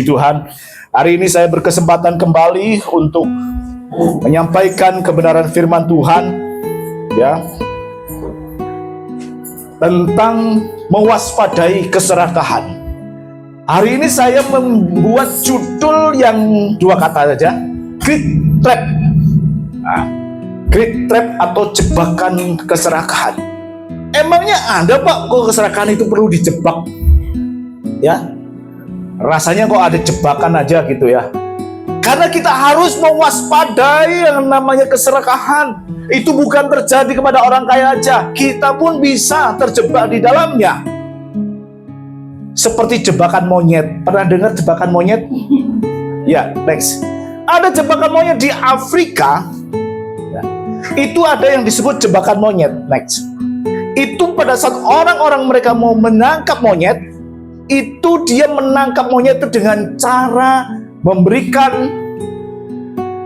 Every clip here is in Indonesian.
Tuhan, hari ini saya berkesempatan kembali untuk menyampaikan kebenaran firman Tuhan, ya, tentang mewaspadai keserakahan. Hari ini saya membuat judul yang dua kata saja, Great Trap. Great Trap atau jebakan keserakahan. Emangnya ada Pak kok keserakahan itu perlu dijebak? Ya, rasanya kok ada jebakan aja gitu ya. Karena kita harus mewaspadai yang namanya keserakahan. Itu bukan terjadi kepada orang kaya aja, kita pun bisa terjebak di dalamnya. Seperti jebakan monyet. Pernah dengar jebakan monyet? Ya, next. Ada jebakan monyet di Afrika. Ya. Itu ada yang disebut jebakan monyet. Next. Itu pada saat orang-orang mereka mau menangkap monyet, itu dia menangkap monyet itu dengan cara memberikan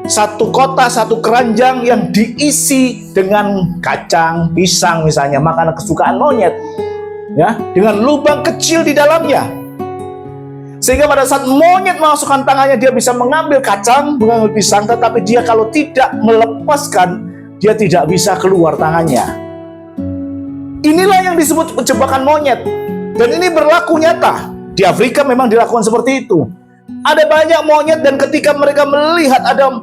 satu kotak, satu keranjang yang diisi dengan kacang, pisang misalnya, makanan kesukaan monyet, ya, dengan lubang kecil di dalamnya. Sehingga pada saat monyet memasukkan tangannya, dia bisa mengambil kacang, mengambil pisang, tetapi dia kalau tidak melepaskan, dia tidak bisa keluar tangannya. Inilah yang disebut jebakan monyet. Dan ini berlaku nyata. Di Afrika memang dilakukan seperti itu. Ada banyak monyet dan ketika mereka melihat ada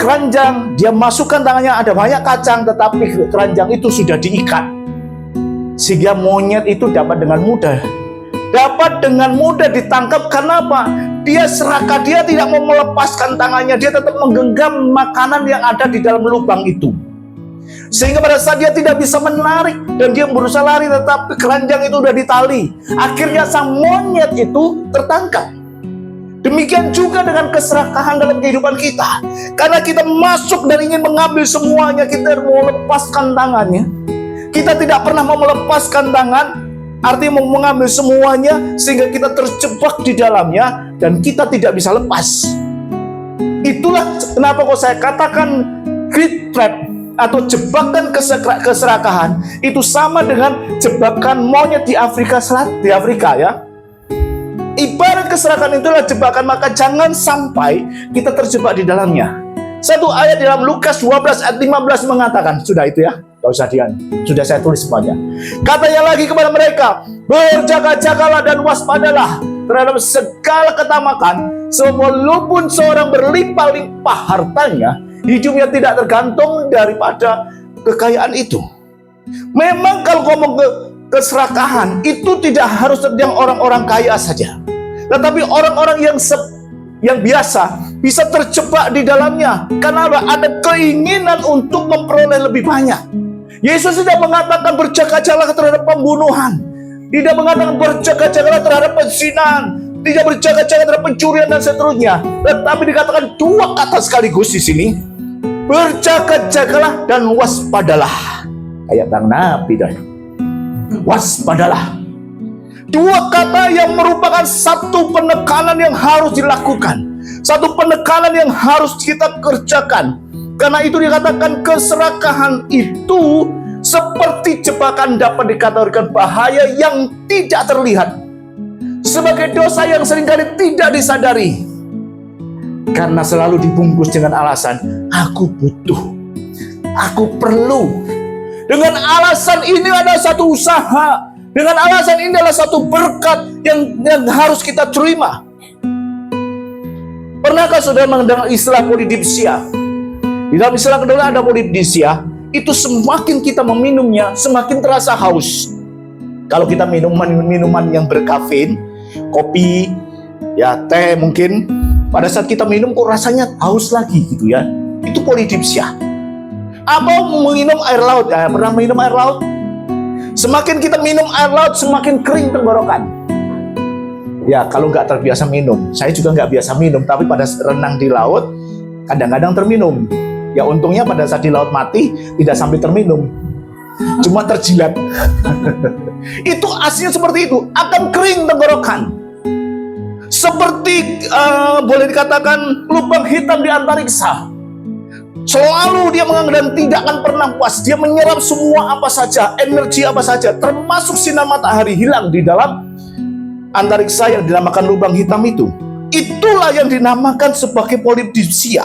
keranjang, dia masukkan tangannya, ada banyak kacang, tetapi keranjang itu sudah diikat. Sehingga monyet itu dapat dengan mudah ditangkap. Karena apa? Dia serakah, dia tidak mau melepaskan tangannya, dia tetap menggenggam makanan yang ada di dalam lubang itu. Sehingga pada saat dia tidak bisa menarik dan dia berusaha lari, tetapi keranjang itu sudah ditali. Akhirnya sang monyet itu tertangkap. Demikian juga dengan keserakahan dalam kehidupan kita. Karena kita masuk dan ingin mengambil semuanya, kita mau lepaskan tangannya. Kita tidak pernah mau melepaskan tangan, artinya mau mengambil semuanya, sehingga kita terjebak di dalamnya dan kita tidak bisa lepas. Itulah kenapa kok saya katakan great trap atau jebakan keserakahan itu sama dengan jebakan monyet di Afrika ya. Ibarat keserakahan itulah jebakan, maka jangan sampai kita terjebak di dalamnya. Satu ayat dalam Lukas 12 ayat 15 mengatakan, sudah itu ya, gak usah sudah saya tulis semuanya. Katanya lagi kepada mereka, berjaga-jagalah dan waspadalah terhadap segala ketamakan, walaupun seorang berlimpah-limpah hartanya, hidupnya tidak tergantung daripada kekayaan itu. Memang kalau ngomong keserakahan itu tidak harus tentang orang-orang kaya saja, tetapi orang-orang yang biasa bisa terjebak di dalamnya karena ada keinginan untuk memperoleh lebih banyak. Yesus tidak mengatakan berjaga-jagalah terhadap pembunuhan, tidak mengatakan berjaga-jagalah terhadap perzinahan, tidak berjaga-jaga terhadap pencurian dan seterusnya, tetapi dikatakan dua kata sekaligus di sini, berjaga-jagalah dan waspadalah. Kayak Bang Nabi dan waspadalah. Dua kata yang merupakan satu penekanan yang harus dilakukan, satu penekanan yang harus kita kerjakan. Karena itu dikatakan keserakahan itu seperti jebakan, dapat dikategorikan bahaya yang tidak terlihat, sebagai dosa yang seringkali tidak disadari. Karena selalu dibungkus dengan alasan, aku butuh, aku perlu. Dengan alasan ini ada satu usaha, dengan alasan ini adalah satu berkat yang harus kita terima. Pernahkah saudara mendengar istilah polidipsia? Di dalam istilah kedua ada polidipsia. Itu semakin kita meminumnya, semakin terasa haus. Kalau kita minum minuman yang berkafein, kopi, ya teh mungkin, pada saat kita minum kok rasanya haus lagi gitu ya. Itu polidipsia. Atau minum air laut, ya, pernah minum air laut? Semakin kita minum air laut, semakin kering tenggorokan. Ya, kalau nggak terbiasa minum, saya juga nggak biasa minum, tapi pada renang di laut, kadang-kadang terminum. Ya untungnya pada saat di laut mati, tidak sampai terminum, cuma terjilat. Itu aslinya seperti itu, akan kering tenggorokan. Seperti boleh dikatakan lubang hitam di antariksa. Selalu dia menganggap dan tidak akan pernah puas. Dia menyerap semua apa saja, energi apa saja, termasuk sinar matahari hilang di dalam antariksa yang dinamakan lubang hitam itu. Itulah yang dinamakan sebagai polidipsia.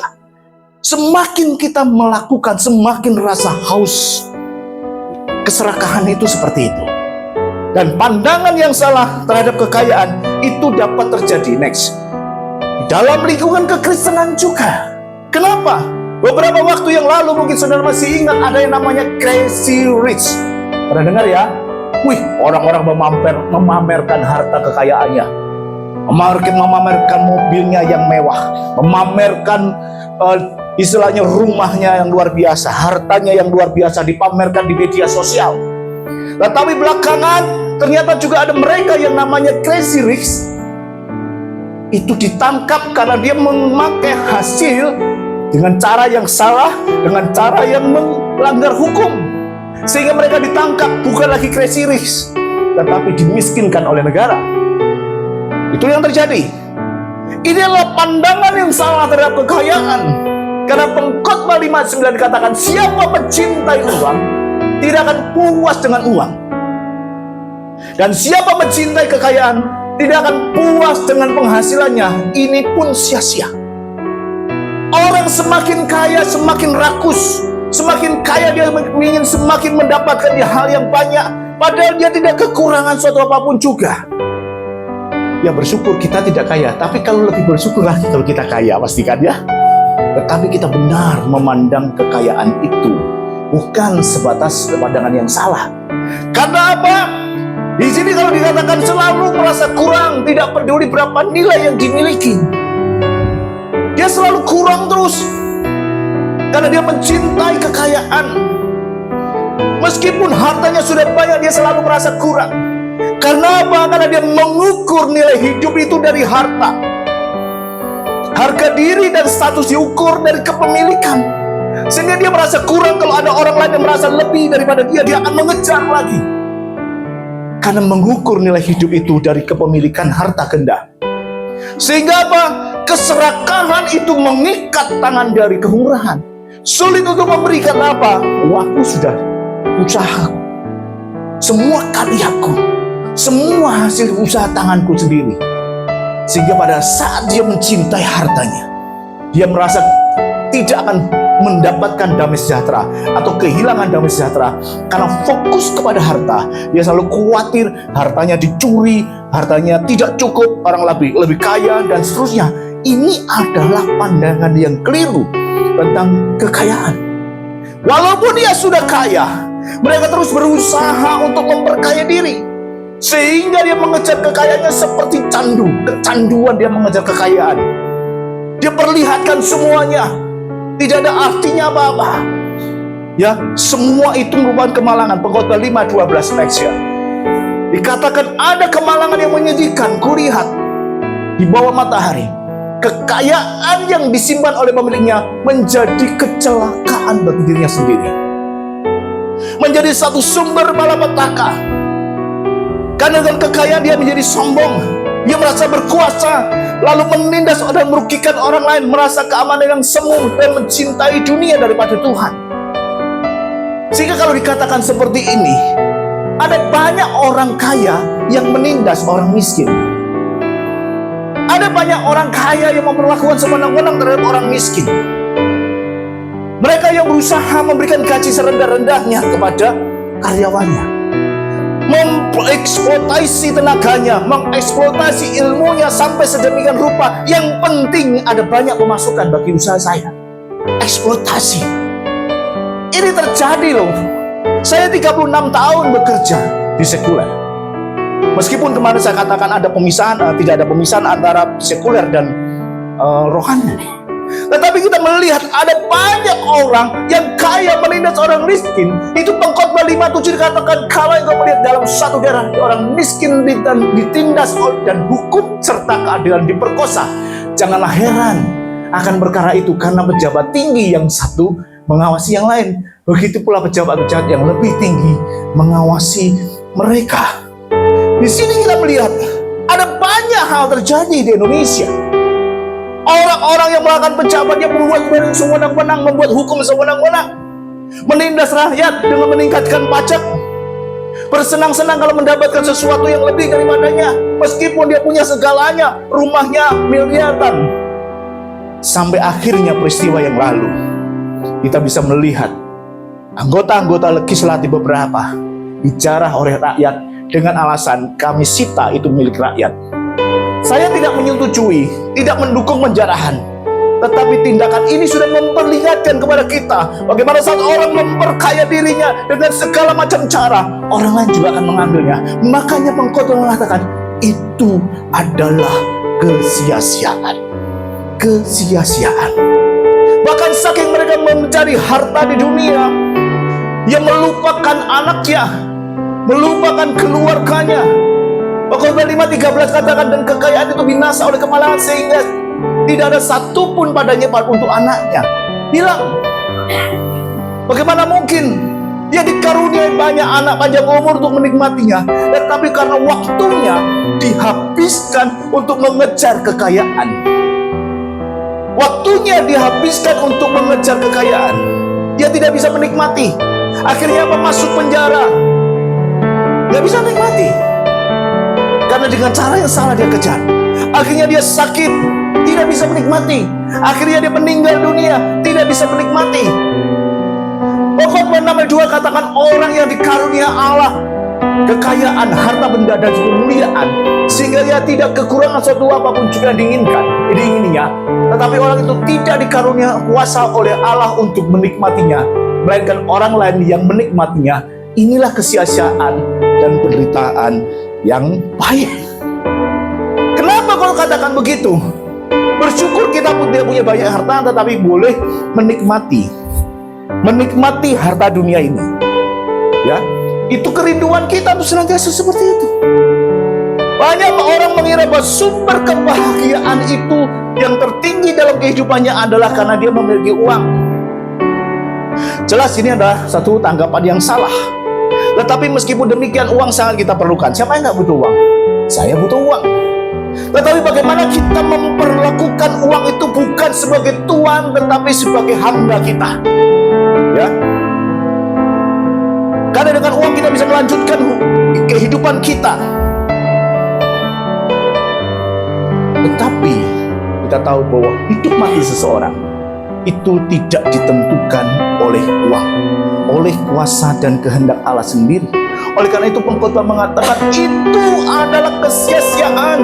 Semakin kita melakukan, semakin rasa haus. Keserakahan itu seperti itu. Dan pandangan yang salah terhadap kekayaan itu dapat terjadi dalam lingkungan kekristenan juga. Kenapa? Beberapa waktu yang lalu mungkin saudara masih ingat ada yang namanya crazy rich. Pernah dengar ya? Wih, orang-orang memamerkan harta kekayaannya, memamerkan mobilnya yang mewah, memamerkan istilahnya rumahnya yang luar biasa, hartanya yang luar biasa dipamerkan di media sosial. Tetapi belakangan ternyata juga ada mereka yang namanya crazy rich. Itu ditangkap karena dia memakai hasil dengan cara yang salah, dengan cara yang melanggar hukum. Sehingga mereka ditangkap bukan lagi crazy rich, tetapi dimiskinkan oleh negara. Itu yang terjadi. Ini adalah pandangan yang salah terhadap kekayaan. Karena Pengkhotbah 5:9 dikatakan, siapa mencintai uang tidak akan puas dengan uang. Dan siapa mencintai kekayaan tidak akan puas dengan penghasilannya. Ini pun sia-sia. Orang semakin kaya semakin rakus. Semakin kaya dia ingin semakin mendapatkan hal yang banyak, padahal dia tidak kekurangan suatu apapun juga. Ya bersyukur kita tidak kaya, tapi kalau lebih bersyukur lagi kalau kita kaya, pastikan ya. Tetapi kita benar memandang kekayaan itu bukan sebatas pandangan yang salah. Karena apa? Di sini kalau dikatakan selalu merasa kurang, tidak peduli berapa nilai yang dimiliki, dia selalu kurang terus. Karena dia mencintai kekayaan. Meskipun hartanya sudah banyak, dia selalu merasa kurang. Karena apa? Karena dia mengukur nilai hidup itu dari harta. Harga diri dan status diukur dari kepemilikan. Sehingga dia merasa kurang kalau ada orang lain yang merasa lebih daripada dia akan mengejar lagi. Karena mengukur nilai hidup itu dari kepemilikan harta benda. Sehingga apa? Keserakahan itu mengikat tangan dari kemurahan. Sulit untuk memberikan apa? Waktu sudah usaha, semua karyaku, semua hasil usaha tanganku sendiri. Sehingga pada saat dia mencintai hartanya, dia merasa tidak akan mendapatkan damai sejahtera atau kehilangan damai sejahtera. Karena fokus kepada harta, dia selalu khawatir hartanya dicuri, hartanya tidak cukup, orang lebih kaya dan seterusnya. Ini adalah pandangan yang keliru tentang kekayaan. Walaupun dia sudah kaya, mereka terus berusaha untuk memperkaya diri, sehingga dia mengejar kekayaannya seperti candu. Kecanduan dia mengejar kekayaan. Dia perlihatkan semuanya, tidak ada artinya apa-apa. Ya, semua itu merupakan kemalangan. Pengkhotbah 5:12 next ya. Dikatakan ada kemalangan yang menyedihkan, kulihat di bawah matahari. Kekayaan yang disimpan oleh pemiliknya menjadi kecelakaan bagi dirinya sendiri, menjadi satu sumber malapetaka. Karena dengan kekayaan dia menjadi sombong, dia merasa berkuasa, lalu menindas dan merugikan orang lain, merasa keamanan yang semu dan mencintai dunia daripada Tuhan. Sehingga kalau dikatakan seperti ini, ada banyak orang kaya yang menindas orang miskin. Ada banyak orang kaya yang memperlakukan sewenang-wenang terhadap orang miskin. Mereka yang berusaha memberikan gaji serendah-rendahnya kepada karyawannya, mengeksploitasi tenaganya, mengeksploitasi ilmunya sampai sedemikian rupa. Yang penting ada banyak pemasukan bagi usaha saya. Eksploitasi. Ini terjadi loh. Saya 36 tahun bekerja di sekuler. Meskipun kemarin saya katakan ada pemisahan, tidak ada pemisahan antara sekuler dan rohani. Tetapi kita melihat ada banyak orang yang kaya menindas orang miskin. Itu Pengkhotbah 5:7 dikatakan, kalau engkau melihat dalam satu daerah orang miskin ditindas dan hukum serta keadilan diperkosa, janganlah heran akan perkara itu, karena pejabat tinggi yang satu mengawasi yang lain. Begitu pula pejabat-pejabat yang lebih tinggi mengawasi mereka. Di sini kita melihat ada banyak hal terjadi di Indonesia. Orang-orang yang melakukan pejabat yang membuat sewenang-wenang, membuat hukum sewenang-wenang, menindas rakyat dengan meningkatkan pajak, bersenang-senang kalau mendapatkan sesuatu yang lebih daripadanya. meskipun dia punya segalanya, rumahnya miliaran. Sampai akhirnya peristiwa yang lalu, kita bisa melihat anggota-anggota legislatif beberapa bicara oleh rakyat dengan alasan kami sita itu milik rakyat. Saya tidak menyetujui, tidak mendukung penjarahan, tetapi tindakan ini sudah memperlihatkan kepada kita bagaimana saat orang memperkaya dirinya dengan segala macam cara, orang lain juga akan mengambilnya. Makanya pengkhotbah mengatakan itu adalah kesia-siaan. Kesia-siaan. Bahkan saking mereka mencari harta di dunia, yang melupakan anaknya, melupakan keluarganya. Pengkhotbah 5:13 katakan, dan kekayaan itu binasa oleh kemalangan sehingga tidak ada satupun padanya untuk anaknya. Bilang, bagaimana mungkin dia dikaruniai banyak anak panjang umur untuk menikmatinya, tetapi karena waktunya dihabiskan untuk mengejar kekayaan. Waktunya dihabiskan untuk mengejar kekayaan. Dia tidak bisa menikmati. Akhirnya apa? Masuk penjara. Gak bisa menikmati. Karena dengan cara yang salah dia kejar. Akhirnya dia sakit, tidak bisa menikmati. Akhirnya dia meninggal dunia, tidak bisa menikmati. Pokoknya nomor 2 katakan orang yang dikarunia Allah kekayaan, harta benda dan kemuliaan, sehingga dia tidak kekurangan suatu apapun juga diingininya. Tetapi orang itu tidak dikarunia kuasa oleh Allah untuk menikmatinya, melainkan orang lain yang menikmatinya. Inilah kesia-siaan dan penderitaan yang baik. Kenapa kalau katakan begitu? Bersyukur kita punya banyak harta, tetapi boleh menikmati harta dunia ini. Ya, itu kerinduan kita untuk senantiasa seperti itu. Banyak orang mengira bahwa sumber kebahagiaan itu yang tertinggi dalam kehidupannya adalah karena dia memiliki uang. Jelas ini adalah satu tanggapan yang salah. Tetapi meskipun demikian, uang sangat kita perlukan. Siapa yang nggak butuh uang? Saya butuh uang. Tetapi bagaimana kita memperlakukan uang itu bukan sebagai tuan, tetapi sebagai hamba kita. Ya. Karena dengan uang kita bisa melanjutkan kehidupan kita. Tetapi kita tahu bahwa hidup mati seseorang itu tidak ditentukan oleh uang, oleh kuasa dan kehendak Allah sendiri. Oleh karena itu pengkhotbah mengatakan itu adalah kesia-siaan.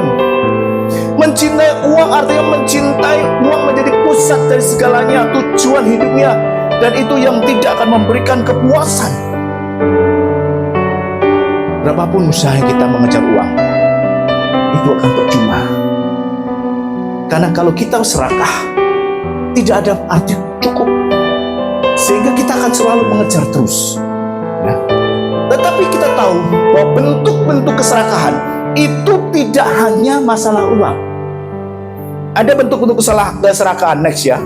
Mencintai uang artinya mencintai uang menjadi pusat dari segalanya, tujuan hidupnya, dan itu yang tidak akan memberikan kepuasan. Berapapun usaha kita mengejar uang, itu akan percuma. Karena kalau kita serakah, tidak ada arti cukup, sehingga kita akan selalu mengejar terus. Ya. Tetapi kita tahu bahwa bentuk-bentuk keserakahan itu tidak hanya masalah uang. Ada bentuk-bentuk keserakahan next ya,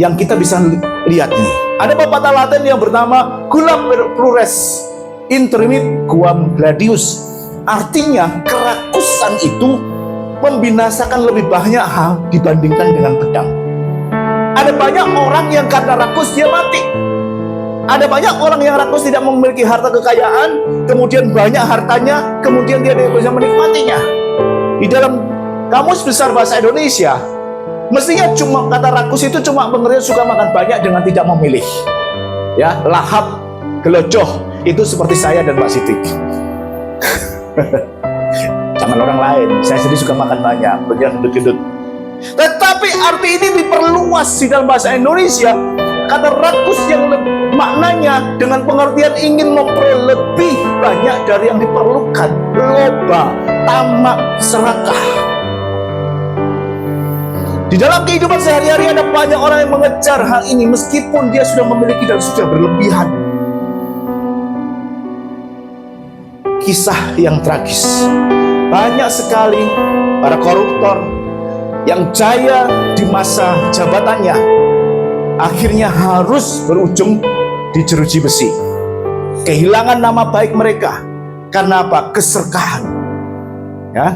yang kita bisa lihat nih. Ada pepatah Latin yang bernama gula plures intermit quam gladius. Artinya kerakusan itu membinasakan lebih banyak hal dibandingkan dengan pedang. Ada banyak orang yang karena rakus dia mati. Ada banyak orang yang rakus tidak memiliki harta kekayaan, kemudian banyak hartanya, kemudian dia tidak bisa menikmatinya. Di dalam Kamus Besar Bahasa Indonesia, mestinya cuma kata rakus itu cuma pengertian suka makan banyak dengan tidak memilih. Ya, lahap, gelojoh itu seperti saya dan Mbak Siti. Jangan orang lain, saya sendiri suka makan banyak, berjalan gendut-gendut. Tetapi arti ini diperluas di dalam bahasa Indonesia. Kata rakus yang maknanya dengan pengertian ingin memperoleh lebih banyak dari yang diperlukan, loba, tamak, serakah. Di dalam kehidupan sehari-hari ada banyak orang yang mengejar hal ini meskipun dia sudah memiliki dan sudah berlebihan. Kisah yang tragis. Banyak sekali para koruptor yang jaya di masa jabatannya akhirnya harus berujung di jeruji besi. Kehilangan nama baik mereka karena apa? Keserakahan. Ya,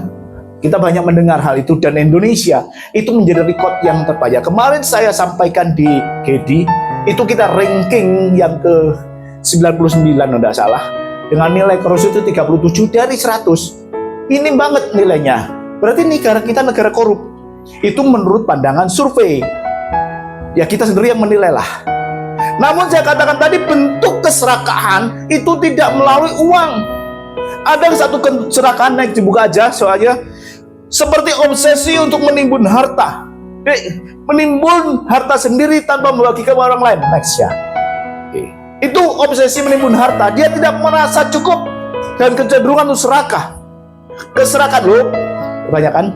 kita banyak mendengar hal itu dan Indonesia itu menjadi rekod yang terbanyak. Kemarin saya sampaikan di GD itu kita ranking yang ke 99 tidak salah dengan nilai korupsi itu 37 dari 100. Ini banget nilainya. Berarti negara kita negara korup. Itu menurut pandangan survei. Ya kita sendiri yang menilai lah. Namun saya katakan tadi, bentuk keserakahan itu tidak melalui uang. Ada satu keserakahan, naik dibuka aja soalnya, seperti obsesi untuk menimbun harta. Menimbun harta sendiri tanpa membagikan orang lain. Next ya. Itu obsesi menimbun harta. Dia tidak merasa cukup dan kecenderungan untuk serakah. Keserakahan loh, kebanyakan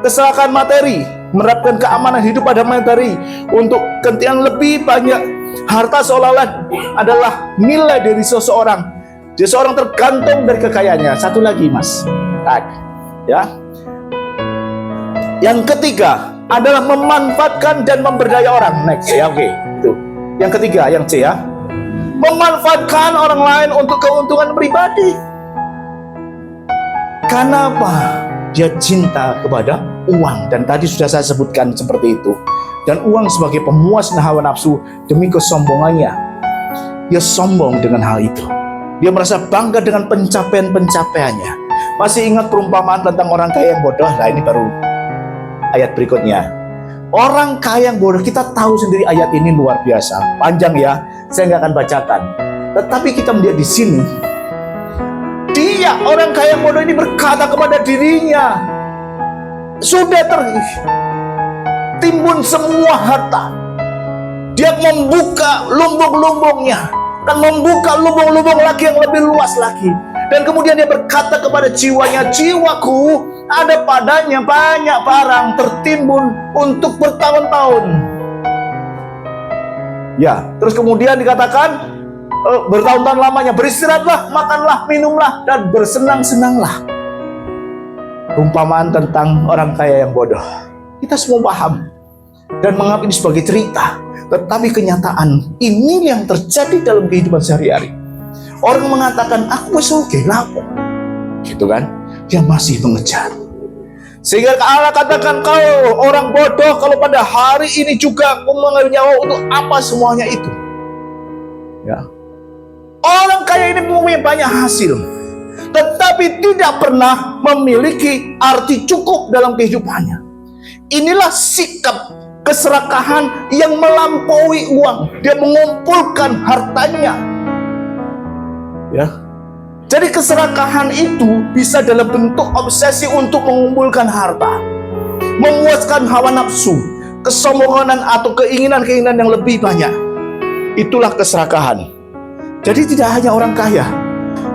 keserakahan materi, menerapkan keamanan hidup pada materi untuk kepentingan lebih banyak. Harta seolah-olah adalah nilai dari seseorang. Dia seorang tergantung dari kekayaannya. Satu lagi mas, ya. Yang ketiga adalah memanfaatkan dan memberdaya orang. Next ya, oke. Itu. Yang ketiga, yang C ya. Memanfaatkan orang lain untuk keuntungan pribadi. Kenapa? Dia cinta kepada uang, dan tadi sudah saya sebutkan seperti itu. Dan uang sebagai pemuas hawa nafsu demi kesombongannya. Dia sombong dengan hal itu. Dia merasa bangga dengan pencapaian-pencapaiannya. Masih ingat perumpamaan tentang orang kaya yang bodoh? Nah ini baru ayat berikutnya. Orang kaya yang bodoh, kita tahu sendiri ayat ini luar biasa. Panjang ya, saya nggak akan bacakan. Tetapi kita melihat di sini, dia orang kaya yang bodoh ini berkata kepada dirinya, sudah tertimbun semua harta. Dia membuka lumbung-lumbungnya dan membuka lumbung-lumbung lagi yang lebih luas lagi. Dan kemudian dia berkata kepada jiwanya, jiwaku ada padanya banyak barang tertimbun untuk bertahun-tahun. Ya, terus kemudian dikatakan bertahun-tahun lamanya, beristirahatlah, makanlah, minumlah, dan bersenang-senanglah. Perumpamaan tentang orang kaya yang bodoh. Kita semua paham dan menganggap ini sebagai cerita, tetapi kenyataan ini yang terjadi dalam kehidupan sehari-hari. Orang mengatakan, aku bisa oke lapor, gitu kan? Dia masih mengejar. Sehingga Allah katakan, kalau orang bodoh, kalau pada hari ini juga mengambil nyawa, untuk apa semuanya itu? Ya. Orang kaya ini mempunyai banyak hasil, tetapi tidak pernah memiliki arti cukup dalam kehidupannya. Inilah sikap keserakahan yang melampaui uang. Dia mengumpulkan hartanya. Ya. Jadi keserakahan itu bisa dalam bentuk obsesi untuk mengumpulkan harta, memuaskan hawa nafsu, kesombongan atau keinginan-keinginan yang lebih banyak. Itulah keserakahan. Jadi tidak hanya orang kaya,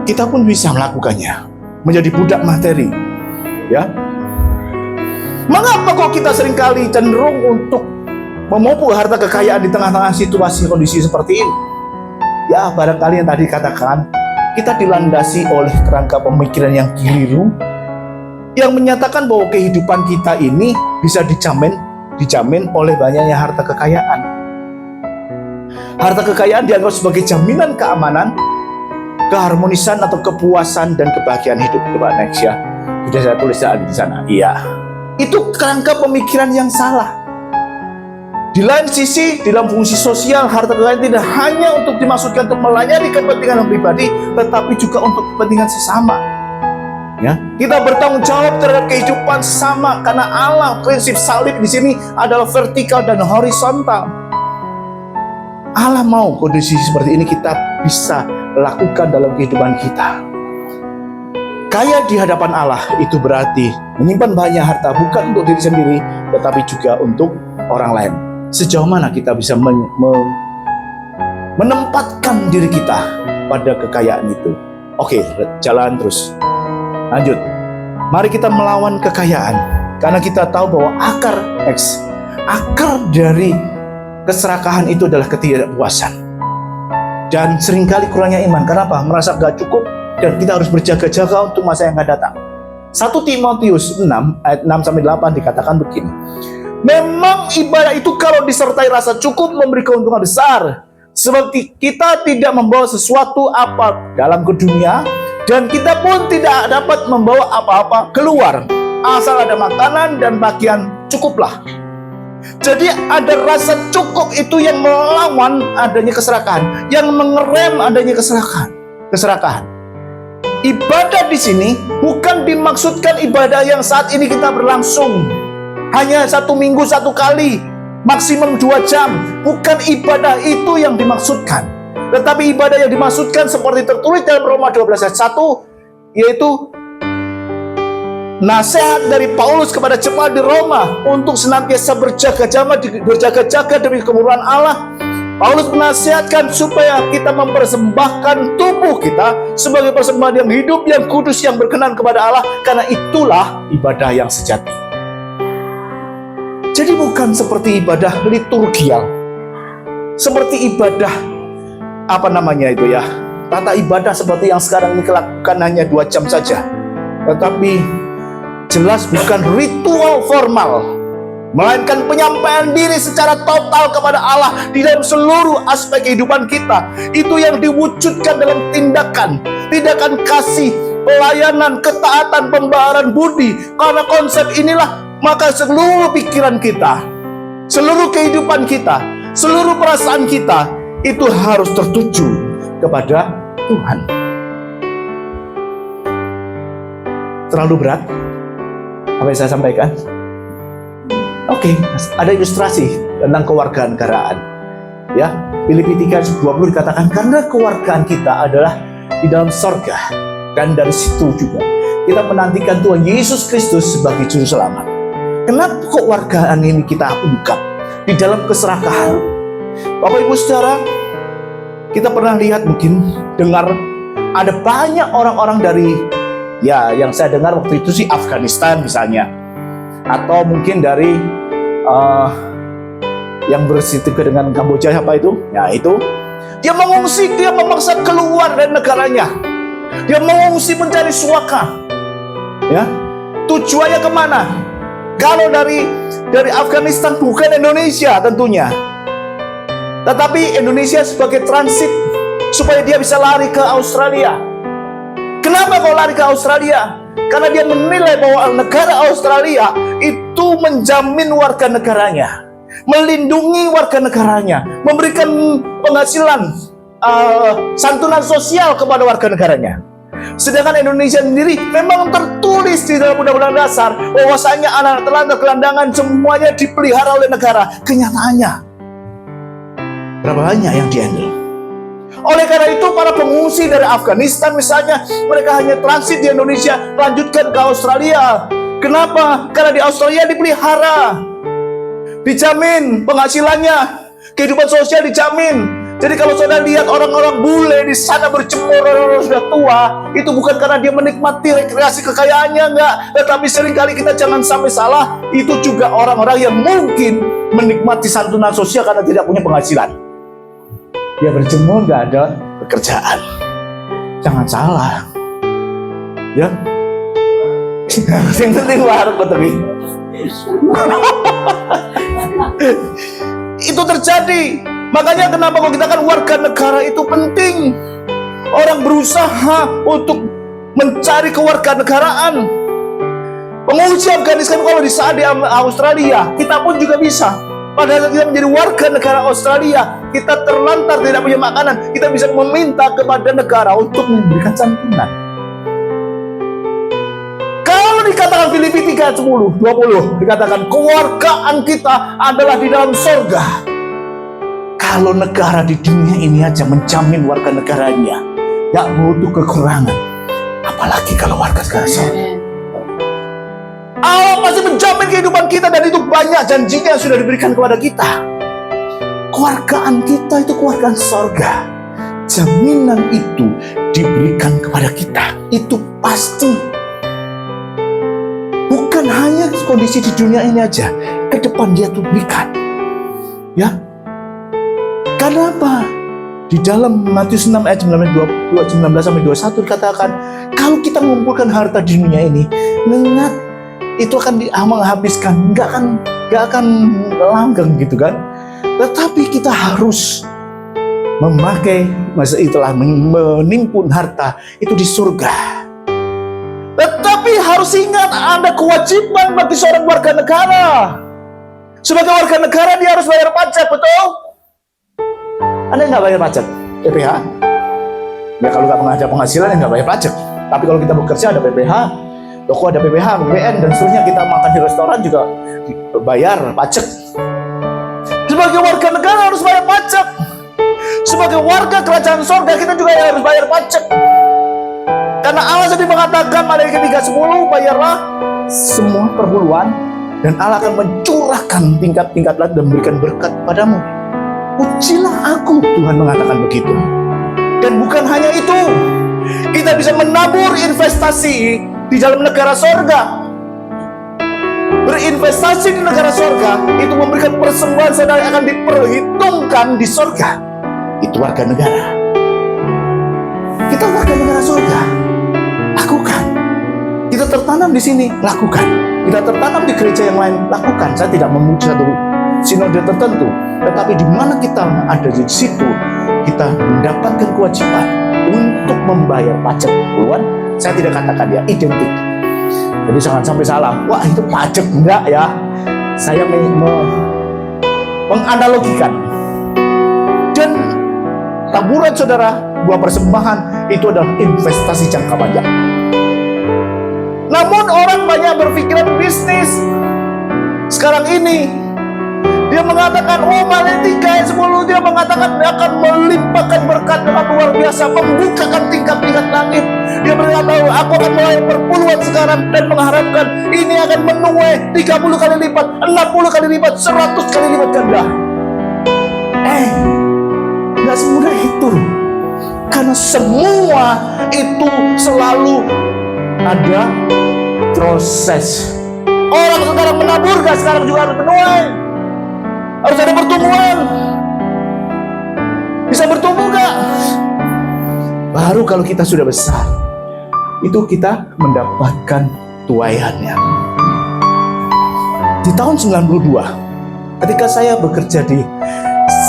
kita pun bisa melakukannya, menjadi budak materi. Ya. Mengapa kok kita seringkali cenderung untuk memupuk harta kekayaan di tengah-tengah situasi kondisi seperti ini? Ya, barangkali yang tadi katakan, kita dilandasi oleh kerangka pemikiran yang keliru, yang menyatakan bahwa kehidupan kita ini bisa dijamin oleh banyaknya harta kekayaan. Harta kekayaan dianggap sebagai jaminan keamanan, keharmonisan atau kepuasan dan kebahagiaan hidup. Coba next ya. Sudah saya tulis di sana. Iya. Itu kerangka pemikiran yang salah. Di lain sisi, dalam fungsi sosial, harta kekayaan tidak hanya untuk dimaksudkan untuk melayani kepentingan pribadi, tetapi juga untuk kepentingan sesama. Ya, kita bertanggung jawab terhadap kehidupan sesama, karena Allah, prinsip salib di sini adalah vertikal dan horizontal. Allah mau kondisi seperti ini kita bisa lakukan dalam kehidupan kita. Kaya di hadapan Allah itu berarti menyimpan banyak harta, bukan untuk diri sendiri, tetapi juga untuk orang lain. Sejauh mana kita bisa menempatkan diri kita pada kekayaan itu? Oke, jalan terus. Lanjut. Mari kita melawan kekayaan, karena kita tahu bahwa akar dari keserakahan itu adalah ketidakpuasan. Dan seringkali kurangnya iman. Kenapa? Merasa gak cukup, dan kita harus berjaga-jaga untuk masa yang akan datang. 1 Timotius 6 ayat 6-8 dikatakan begini. Memang ibadah itu kalau disertai rasa cukup memberi keuntungan besar. Sebab kita tidak membawa sesuatu apa dalam ke dunia, dan kita pun tidak dapat membawa apa-apa keluar. Asal ada makanan dan pakaian, cukuplah. Jadi ada rasa cukup itu yang melawan adanya keserakahan, yang mengerem adanya keserakahan. Ibadah di sini bukan dimaksudkan ibadah yang saat ini kita berlangsung hanya 1 minggu 1 kali, maksimum 2 jam. Bukan ibadah itu yang dimaksudkan, tetapi ibadah yang dimaksudkan seperti tertulis dalam Roma 12 ayat 1, yaitu nasihat dari Paulus kepada jemaat di Roma untuk senantiasa berjaga-jaga demi kemurahan Allah. Paulus menasihatkan supaya kita mempersembahkan tubuh kita sebagai persembahan yang hidup, yang kudus, yang berkenan kepada Allah, karena itulah ibadah yang sejati. Jadi bukan seperti ibadah liturgial, seperti ibadah tata ibadah seperti yang sekarang ini lakukan hanya 2 jam saja, tetapi jelas bukan ritual formal, melainkan penyampaian diri secara total kepada Allah di dalam seluruh aspek kehidupan kita. Itu yang diwujudkan dalam tindakan kasih, pelayanan, ketaatan, pembaharan budi. Karena konsep inilah, maka seluruh pikiran kita, seluruh kehidupan kita, seluruh perasaan kita itu harus tertuju kepada Tuhan. Terlalu berat apa yang saya sampaikan? Oke, ada ilustrasi tentang kewarganegaraan. Ya, Filipi 3:20 dikatakan karena kewargaan kita adalah di dalam sorga, dan dari situ juga kita menantikan Tuhan Yesus Kristus sebagai juru selamat. Kenapa kewargaan ini kita ungkap di dalam keserakahan? Bapak Ibu Saudara, kita pernah lihat, mungkin dengar ada banyak orang-orang dari, yang saya dengar waktu itu sih Afghanistan misalnya, atau mungkin dari yang bersitegur dengan Kamboja, apa itu? Ya itu, dia mengungsi, dia memaksa keluar dari negaranya, dia mengungsi mencari suaka. Ya, tujuannya kemana? Kalau dari Afghanistan bukan Indonesia tentunya, tetapi Indonesia sebagai transit supaya dia bisa lari ke Australia. Kenapa kau lari ke Australia? Karena dia menilai bahwa negara Australia itu menjamin warga negaranya, melindungi warga negaranya, memberikan penghasilan, santunan sosial kepada warga negaranya. Sedangkan Indonesia sendiri memang tertulis di dalam Undang-Undang Dasar bahwasanya anak terlantar gelandangan semuanya dipelihara oleh negara. Kenyataannya berapa banyak yang dihandle? Oleh karena itu, para pengungsi dari Afghanistan misalnya, mereka hanya transit di Indonesia, lanjutkan ke Australia. Kenapa? Karena di Australia dipelihara, dijamin penghasilannya, kehidupan sosial dijamin. Jadi kalau saudara lihat orang-orang bule di sana berjemur, orang-orang sudah tua, itu bukan karena dia menikmati rekreasi kekayaannya, enggak. Tetapi seringkali kita jangan sampai salah, itu juga orang-orang yang mungkin menikmati santunan sosial karena tidak punya penghasilan. Dia berjemur, nggak ada pekerjaan. Jangan salah, ya. Yang penting warung tapi itu terjadi. Makanya kenapa kalau kita kan warga negara itu penting. Orang berusaha untuk mencari kewarganegaraan. Pengungsi Afghanistan kalau di saat di Australia, kita pun juga bisa. Padahal kita menjadi warga negara Australia, kita terlantar tidak punya makanan, kita bisa meminta kepada negara untuk memberikan santunan. Kalau dikatakan Filipi 3:20 dikatakan kewargaan kita adalah di dalam sorga. Kalau negara di dunia ini aja menjamin warga negaranya gak butuh kekurangan, apalagi kalau warga negara sorga. Allah masih menjamin kehidupan kita, dan itu banyak janjinya yang sudah diberikan kepada kita. Kewargaan kita itu kewargaan sorga. Jaminan itu diberikan kepada kita, itu pasti. Bukan hanya kondisi di dunia ini aja, ke depan dia tuh berikan. Ya, kenapa? Di dalam Matius 6 ayat 19-21 dikatakan, kalau kita mengumpulkan harta di dunia ini, ingat, itu akan menghabiskan, nggak akan langgeng gitu kan. Tetapi kita harus memakai, menimpun harta itu di surga. Tetapi harus ingat, ada kewajiban bagi seorang warga negara. Sebagai warga negara dia harus bayar pajak, betul? Anda nggak bayar pajak, PPH? Ya kalau nggak ada penghasilan, ya nggak bayar pajak. Tapi kalau kita bekerja ada PPH, toko ada PPH, BPN, dan seterusnya. Kita makan di restoran juga bayar pajak. Sebagai warga negara harus bayar pajak. Sebagai warga kerajaan sorga kita juga harus bayar pajak. Karena Allah sendiri mengatakan Matius 3:10, bayarlah semua perpuluhan dan Allah akan mencurahkan tingkat-tingkat lagi dan memberikan berkat padamu. Pujilah aku, Tuhan mengatakan begitu. Dan bukan hanya itu, kita bisa menabur investasi di dalam negara sorga. Berinvestasi di negara sorga itu memberikan persembahan saudara yang akan diperhitungkan di sorga. Itu warga negara. Kita warga negara sorga. Lakukan. Kita tertanam di sini, lakukan. Kita tertanam di gereja yang lain, lakukan. Saya tidak memuji satu sinode tertentu, tetapi di mana kita ada di situ, kita mendapatkan kewajiban untuk membayar pajak puluhan. Saya tidak katakan ya identik. Jadi jangan sampai salah. Wah, itu pajak, enggak ya. Saya menganalogikan. Dan taburan saudara, buah persembahan itu adalah investasi jangka panjang. Namun orang banyak berpikiran bisnis sekarang ini. Dia mengatakan, oh Matius 3:10, dia mengatakan dia akan melimpahkan berkat dengan luar biasa, membukakan tingkat-tingkat langit. Dia berkata, aku akan mulai perpuluhan sekarang dan mengharapkan ini akan menuai 30 kali lipat, 60 kali lipat, 100 kali lipat ganda. Gak semudah itu. Karena semua itu selalu ada proses. Orang sekarang menabur, gak sekarang juga harus menuai. Harus ada pertumbuhan. Bisa bertumbuh gak? Baru kalau kita sudah besar, itu kita mendapatkan tuaiannya. Di tahun 92, ketika saya bekerja di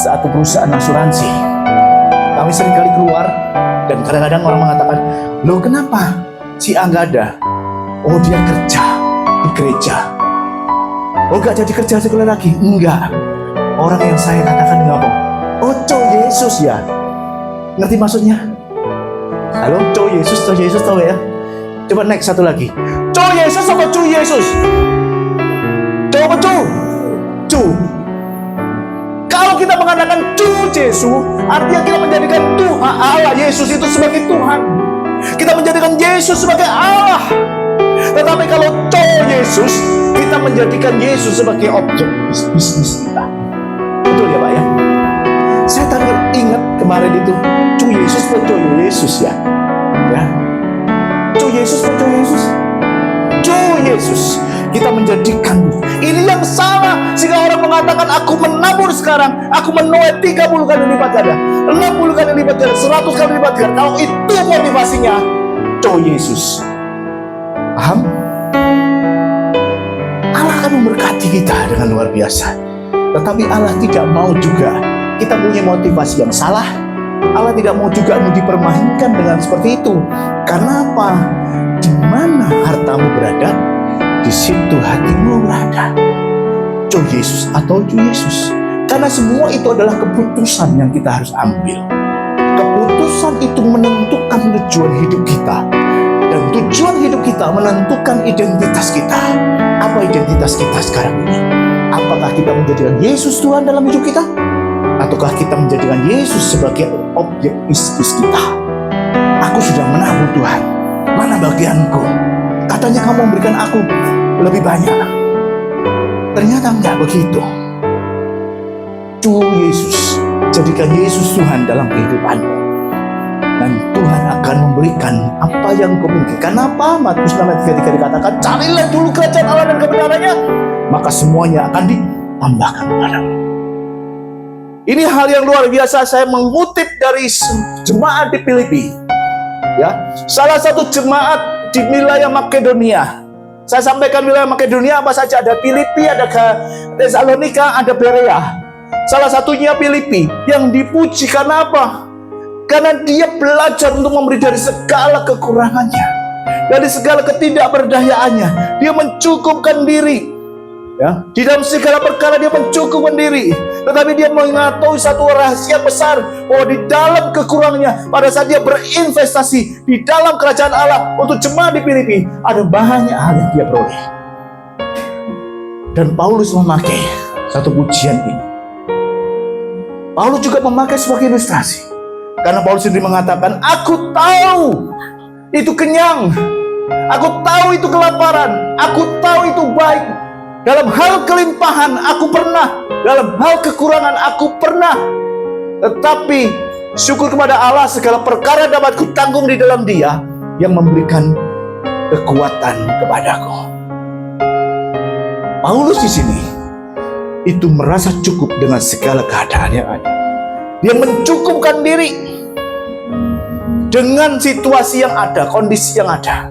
satu perusahaan asuransi, kami seringkali keluar dan kadang-kadang orang mengatakan, loh kenapa si A nggak ada? Oh dia kerja di gereja. Oh nggak jadi kerja sekolah lagi? Enggak. Orang yang saya katakan ngomong, oh Cow Yesus ya. Ngerti maksudnya? Halo, Cow Yesus tahu ya? Coba next satu lagi. Cow Yesus sama Cu Yesus? Cow apa Cu? Cu. Kalau kita mengatakan Cu Yesus, artinya kita menjadikan Tuhan Allah Yesus itu sebagai Tuhan. Kita menjadikan Yesus sebagai Allah. Tetapi kalau Cow Yesus, kita menjadikan Yesus sebagai objek bisnis kita. Betul ya Pak ya? Saya tadi ingat kemarin itu Cu Yesus atau Cow Yesus ya? Ya. Cu Yesus atau Cow Yesus? Cow Yesus. Kita menjadikan ini yang salah, sehingga orang mengatakan aku menabur sekarang, aku menuai 30 kali lipat ganda, 60 kali lipat ganda, 100 kali lipat ganda. Kalau itu motivasinya, Cow Yesus. Paham? Allah akan memberkati kita dengan luar biasa. Tetapi Allah tidak mau juga kita punya motivasi yang salah. Allah tidak mau juga dipermainkan dengan seperti itu. Karena apa? Di mana hartamu berada, di situ hatimu berada. Cow Yesus atau Cu Yesus. Karena semua itu adalah keputusan yang kita harus ambil. Keputusan itu menentukan tujuan hidup kita. Dan tujuan hidup kita menentukan identitas kita. Apa identitas kita sekarang ini? Apakah kita menjadikan Yesus Tuhan dalam hidup kita? Ataukah kita menjadikan Yesus sebagai objek bisnis kita? Aku sudah menabur Tuhan. Mana bagianku? Katanya kamu memberikan aku lebih banyak. Ternyata enggak begitu. Cu Yesus. Jadikan Yesus Tuhan dalam kehidupanmu. Dan Tuhan akan memberikan apa yang kau miliki. Kenapa? Matius 6:3 dikatakan, carilah dulu kerajaan Allah dan kebenarannya, maka semuanya akan ditambahkan kepadamu. Ini hal yang luar biasa. Saya mengutip dari jemaat di Filipi. Ya, salah satu jemaat di wilayah Makedonia. Saya sampaikan wilayah Makedonia apa saja. Ada Filipi, ada Tesalonika, ada Berea. Salah satunya Filipi yang dipuji karena apa? Karena dia belajar untuk memberi dari segala kekurangannya, dari segala ketidakberdayaannya. Dia mencukupkan diri. Ya, di dalam segala perkara dia mencukupkan diri, tetapi dia mengetahui satu rahasia besar bahwa di dalam kekurangannya, pada saat dia berinvestasi di dalam kerajaan Allah untuk jemaat di Filipi, ada banyak hal yang dia peroleh. Dan Paulus memakai satu pujian ini. Paulus juga memakai sebagai ilustrasi, karena Paulus sendiri mengatakan, aku tahu itu kenyang, aku tahu itu kelaparan, aku tahu itu baik. Dalam hal kelimpahan aku pernah, dalam hal kekurangan aku pernah. Tetapi syukur kepada Allah, segala perkara dapat kutanggung di dalam Dia yang memberikan kekuatan kepadaku. Paulus di sini itu merasa cukup dengan segala keadaan yang ada. Dia mencukupkan diri dengan situasi yang ada, kondisi yang ada.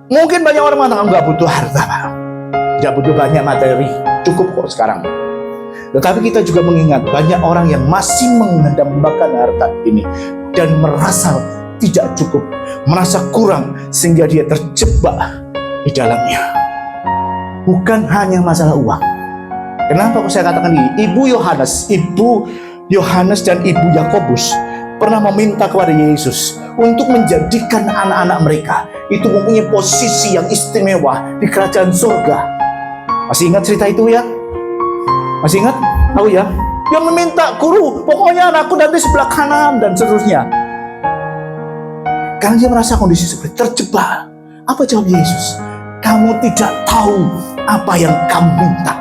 Mungkin banyak orang mengatakan nggak butuh harta, Pak. Tidak butuh banyak materi, cukup kok sekarang. Tetapi kita juga mengingat banyak orang yang masih mengandalkan harta ini dan merasa tidak cukup, merasa kurang, sehingga dia terjebak di dalamnya. Bukan hanya masalah uang. Kenapa saya katakan ini? Ibu Yohanes dan Ibu Yakobus pernah meminta kepada Yesus untuk menjadikan anak-anak mereka itu mempunyai posisi yang istimewa di kerajaan surga. Masih ingat cerita itu ya? Masih ingat? Tahu ya? Dia meminta, guru, pokoknya anakku nanti sebelah kanan dan seterusnya. Karena dia merasa kondisi seperti terjebak. Apa jawab Yesus? Kamu tidak tahu apa yang kamu minta.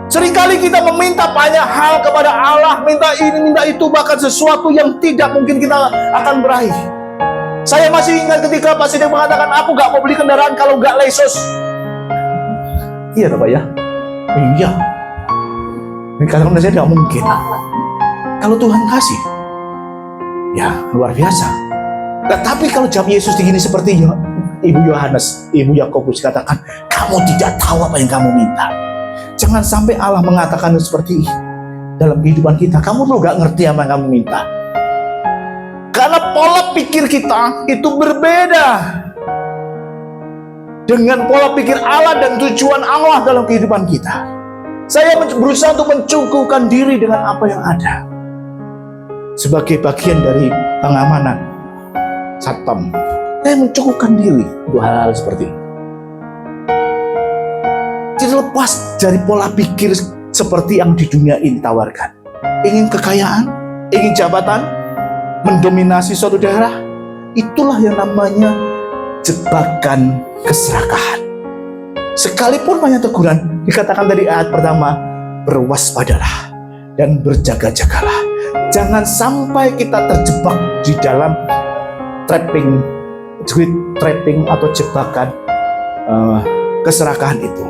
Seringkali kita meminta banyak hal kepada Allah, minta ini, minta itu, bahkan sesuatu yang tidak mungkin kita akan meraih. Saya masih ingat ketika Pak Siddiq mengatakan, aku gak mau beli kendaraan kalau gak Lexus. Iya Pak ya? Iya. Ini kata-kata saya tidak mungkin. Kalau Tuhan kasih, ya luar biasa. Tetapi kalau jawab Yesus begini seperti Ibu Yohanes, Ibu Yakobus katakan, kamu tidak tahu apa yang kamu minta. Jangan sampai Allah mengatakan seperti ini dalam kehidupan kita. Kamu tuh gak ngerti apa yang kamu minta. Karena pola pikir kita itu berbeda dengan pola pikir Allah dan tujuan Allah dalam kehidupan kita. Saya berusaha untuk mencukupkan diri dengan apa yang ada. Sebagai bagian dari pengamanan satpam, saya mencukupkan diri untuk hal-hal seperti ini. Tidak lepas dari pola pikir seperti yang di dunia ini tawarkan. Ingin kekayaan, ingin jabatan, mendominasi suatu daerah, itulah yang namanya jebakan keserakahan. Sekalipun banyak teguran, dikatakan dari ayat pertama, berwaspadalah dan berjaga-jagalah. Jangan sampai kita terjebak di dalam trapping atau jebakan keserakahan itu.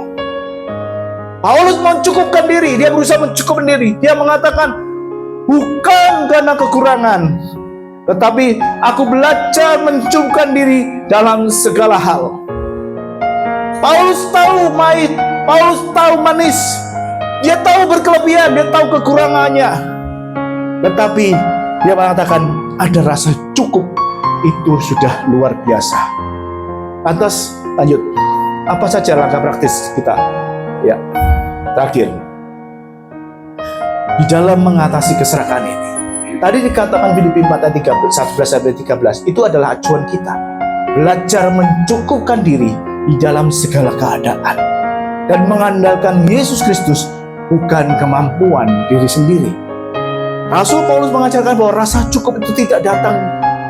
Paulus mencukupkan diri, dia berusaha mencukupkan diri. Dia mengatakan, bukan karena kekurangan, tetapi aku belajar mencukupkan diri dalam segala hal. Paulus tahu Paulus tahu manis, dia tahu berkelebihan, dia tahu kekurangannya. Tetapi dia mengatakan ada rasa cukup, itu sudah luar biasa. Lantas lanjut, apa saja langkah praktis kita? Ya, terakhir, di dalam mengatasi keserakahan ini, tadi dikatakan Filipi 4 ayat 11-13, itu adalah acuan kita. Belajar mencukupkan diri di dalam segala keadaan dan mengandalkan Yesus Kristus, bukan kemampuan diri sendiri. Rasul Paulus mengajarkan bahwa rasa cukup itu tidak datang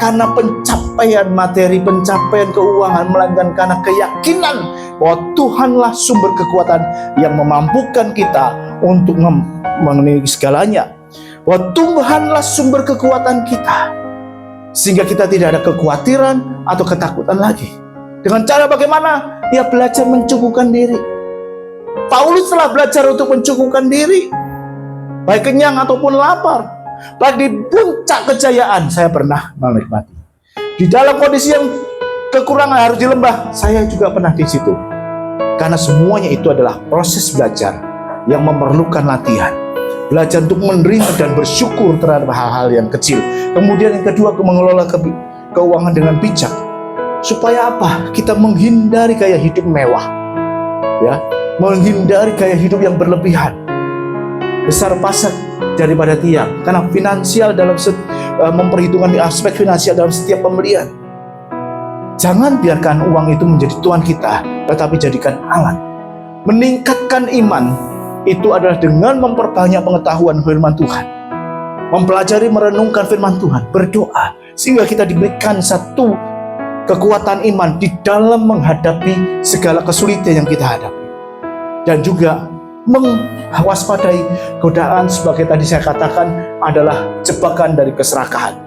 karena pencapaian materi, pencapaian keuangan, melainkan karena keyakinan bahwa Tuhanlah sumber kekuatan yang memampukan kita untuk mengenai segalanya. Bahwa Tuhanlah sumber kekuatan kita, sehingga kita tidak ada kekhawatiran atau ketakutan lagi. Dengan cara bagaimana? Dia belajar mencukupkan diri. Paulus telah belajar untuk mencukupkan diri, baik kenyang ataupun lapar. Baik di puncak kejayaan, saya pernah menikmati. Di dalam kondisi yang kekurangan, harus di lembah, saya juga pernah di situ. Karena semuanya itu adalah proses belajar yang memerlukan latihan. Belajar untuk menerima dan bersyukur terhadap hal-hal yang kecil. Kemudian yang kedua, mengelola keuangan dengan bijak. Supaya apa? Kita menghindari gaya hidup mewah. Ya, menghindari gaya hidup yang berlebihan, besar pasak daripada tiang, karena finansial dalam memperhitungkan di aspek finansial dalam setiap pembelian. Jangan biarkan uang itu menjadi tuan kita, tetapi jadikan alat. Meningkatkan iman itu adalah dengan memperbanyak pengetahuan firman Tuhan, mempelajari, merenungkan firman Tuhan, berdoa, sehingga kita diberikan satu kekuatan iman di dalam menghadapi segala kesulitan yang kita hadapi. Dan juga mewaspadai godaan, sebagai tadi saya katakan, adalah jebakan dari keserakahan.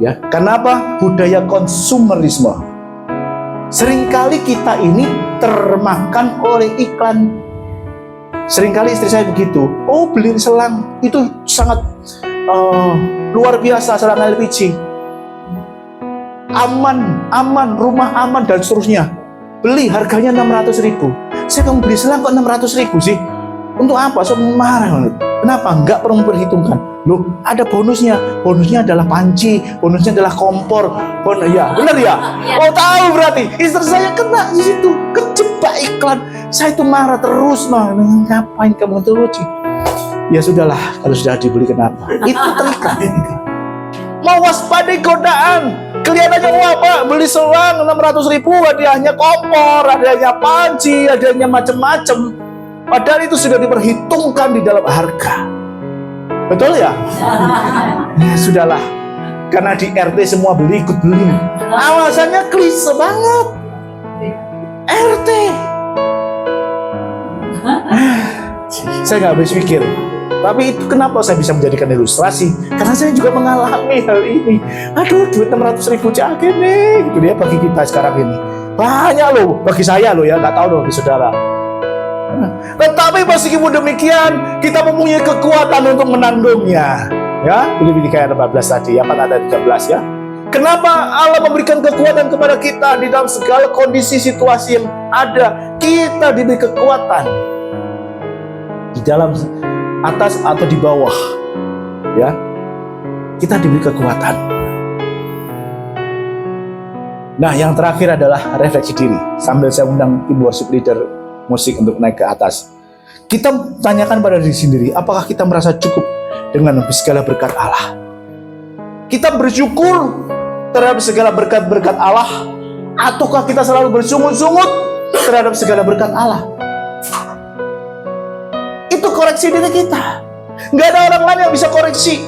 Ya, kenapa? Budaya konsumerisme. Seringkali kita ini termakan oleh iklan. Seringkali istri saya begitu, oh beli selang itu sangat luar biasa, selang LPG, aman, rumah aman dan seterusnya. Beli harganya 600.000. Saya kamu beli selang kok 600.000 sih? Untuk apa? So marah banget. Kenapa? Enggak perlu memperhitungkan. Loh, ada bonusnya. Bonusnya adalah panci, bonusnya adalah kompor. Ya, benar ya? Oh, tahu berarti. Istri saya kena di situ, kejebak iklan. Saya itu marah terus, ngapain kamu terus sih? Ya sudahlah, kalau sudah dibeli kenapa? Itu terikat. Mau waspadai godaan. Kelihatannya wah Pak, beli selang 600.000, hadiahnya kompor, hadiahnya panci, hadiahnya macam-macam. Padahal itu sudah diperhitungkan di dalam harga. Betul ya? Ya sudahlah, karena di RT semua beli, ikut beli. Alasannya klise banget. RT. Saya nggak habis pikir. Tapi itu kenapa saya bisa menjadikan ilustrasi? Karena saya juga mengalami hal ini. Aduh, duit 600.000 jaga nih, gitu dia bagi kita sekarang ini. Banyak loh, bagi saya loh ya, nggak tahu loh bagi saudara. Tetapi meskipun demikian, kita mempunyai kekuatan untuk menanggungnya. Ya, Filipi ayat 14 tadi, ya, 4 ayat 13 ya. Kenapa Allah memberikan kekuatan kepada kita di dalam segala kondisi situasi yang ada? Kita diberi kekuatan di dalam atas atau di bawah, ya, kita diberi kekuatan. Nah, yang terakhir adalah refleksi diri. Sambil saya undang Ibu worship leader musik untuk naik ke atas, kita tanyakan pada diri sendiri, apakah kita merasa cukup dengan segala berkat Allah? Kita bersyukur terhadap segala berkat-berkat Allah, ataukah kita selalu bersungut-sungut terhadap segala berkat Allah? Koreksi diri kita. Nggak ada orang lain yang bisa koreksi,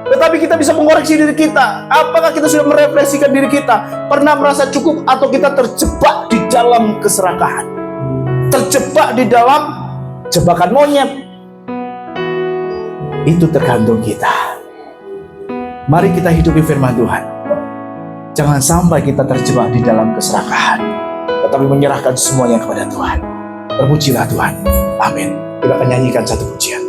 tetapi kita bisa mengoreksi diri kita. Apakah kita sudah merefleksikan diri kita? Pernah merasa cukup atau kita terjebak di dalam keserakahan? Terjebak di dalam jebakan monyet? Itu tergantung kita. Mari kita hidupi firman Tuhan. Jangan sampai kita terjebak di dalam keserakahan, tetapi menyerahkan semuanya kepada Tuhan. Terpujilah Tuhan. Amin. Kita akan nyanyikan satu pujian.